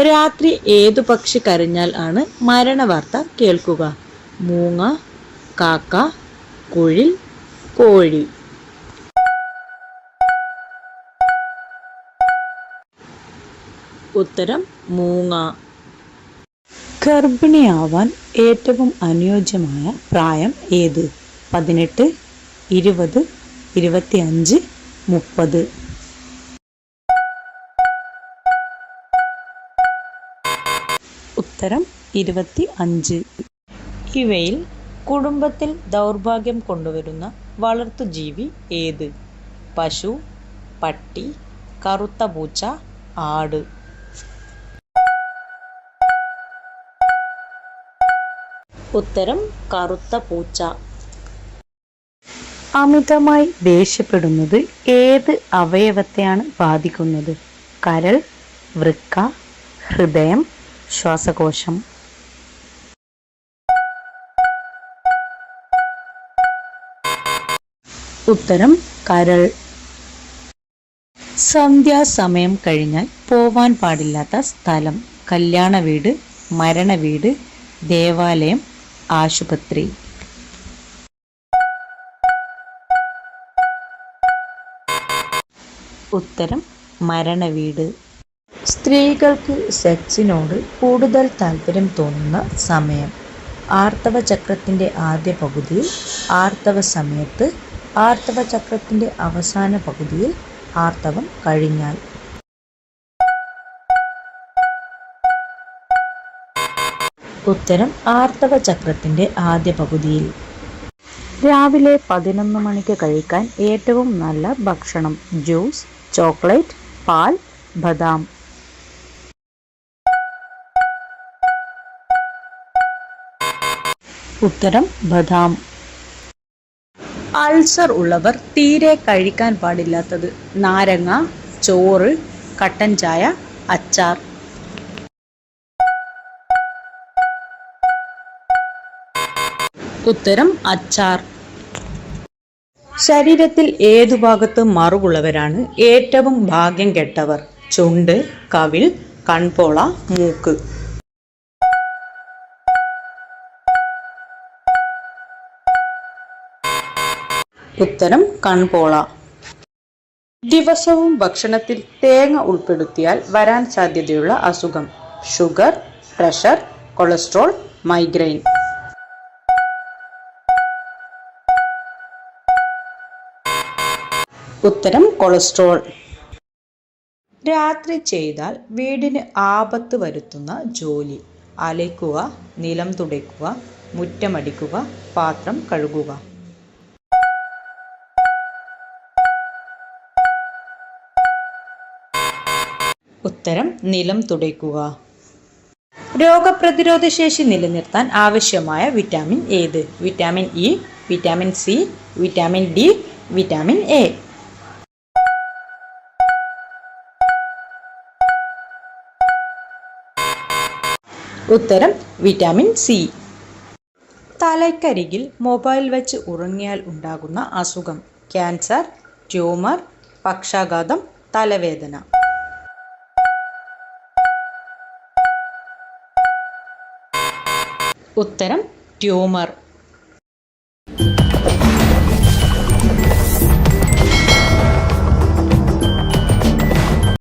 രാത്രി ഏതു പക്ഷി കരഞ്ഞാൽ ആണ് മരണവാർത്ത കേൾക്കുക? മൂങ്ങ, കാക്ക, കുഴിൽ, കോഴി. ഉത്തരം മൂങ്ങ. ഗർഭിണിയാവാൻ ഏറ്റവും അനുയോജ്യമായ പ്രായം ഏത്? 18, 20, 25, 30. ഉത്തരം 25. ഇവയിൽ കുടുംബത്തിൽ ദൗർഭാഗ്യം കൊണ്ടുവരുന്ന വളർത്തുജീവി ഏത്? പശു, പട്ടി, കറുത്ത പൂച്ച, ആട്. ഉത്തരം കറുത്ത പൂച്ച. അമിതമായി ദേഷ്യപ്പെടുന്നത് ഏത് അവയവത്തെയാണ് ബാധിക്കുന്നത്? കരൾ, വൃക്ക, ഹൃദയം, ശ്വാസകോശം. ഉത്തരം കരൾ. സന്ധ്യാസമയം കഴിഞ്ഞാൽ പോവാൻ പാടില്ലാത്ത സ്ഥലം? കല്യാണ വീട്, മരണ വീട്, ദേവാലയം, ആശുപത്രി. ഉത്തരം മരണ വീട്. സ്ത്രീകൾക്ക് സെക്സിനോട് കൂടുതൽ താല്പര്യം തോന്നുന്ന സമയം? ആർത്തവ ചക്രത്തിന്റെ ആദ്യ പകുതിയിൽ, ആർത്തവ സമയത്ത്, ആർത്തവ ചക്രത്തിന്റെ അവസാന പകുതിയിൽ, ആർത്തവം കഴിഞ്ഞാൽ. ഉത്തരം ആർത്തവ ചക്രത്തിന്റെ ആദ്യ പകുതിയിൽ. രാവിലെ 11 മണിക്ക് കഴിക്കാൻ ഏറ്റവും നല്ല ഭക്ഷണം? ജ്യൂസ്, ചോക്ലേറ്റ്, പാൽ, ബദാം. ഉത്തരം ബദാം. അൾസർ ഉള്ളവർ തീരെ കഴിക്കാൻ പാടില്ലാത്തത്? നാരങ്ങ, ചോറ്, കട്ടൻ ചായ, അച്ചാർ. ഉത്തരം അച്ചാർ. ശരീരത്തിൽ ഏതു ഭാഗത്ത് മറുകുള്ളവരാണ് ഏറ്റവും ഭാഗ്യം കെട്ടവർ? ചുണ്ട്, കവിൾ, കൺപോള, മൂക്ക്. ഉത്തരം കൺപോള. ദിവസവും ഭക്ഷണത്തിൽ തേങ്ങ ഉൾപ്പെടുത്തിയാൽ വരാൻ സാധ്യതയുള്ള അസുഖം? Sugar, pressure, cholesterol, migraine. ഉത്തരം കൊളസ്ട്രോൾ. രാത്രി ചെയ്താൽ വീടിന് ആപത്ത് വരുത്തുന്ന ജോലി? അലയ്ക്കുക, നിലം തുടയ്ക്കുക, മുറ്റമടിക്കുക, പാത്രം കഴുകുക. ഉത്തരം നിലം തുടയ്ക്കുക. രോഗപ്രതിരോധ ശേഷി നിലനിർത്താൻ ആവശ്യമായ വിറ്റാമിൻ ഏത്? Vitamin E, vitamin C, vitamin D, vitamin A. ഉത്തരം വിറ്റാമിൻ സി. തലയ്ക്കരികിൽ മൊബൈൽ വെച്ച് ഉറങ്ങിയാൽ ഉണ്ടാകുന്ന അസുഖം? ക്യാൻസർ, ട്യൂമർ, പക്ഷാഘാതം, തലവേദന. ഉത്തരം ട്യൂമർ.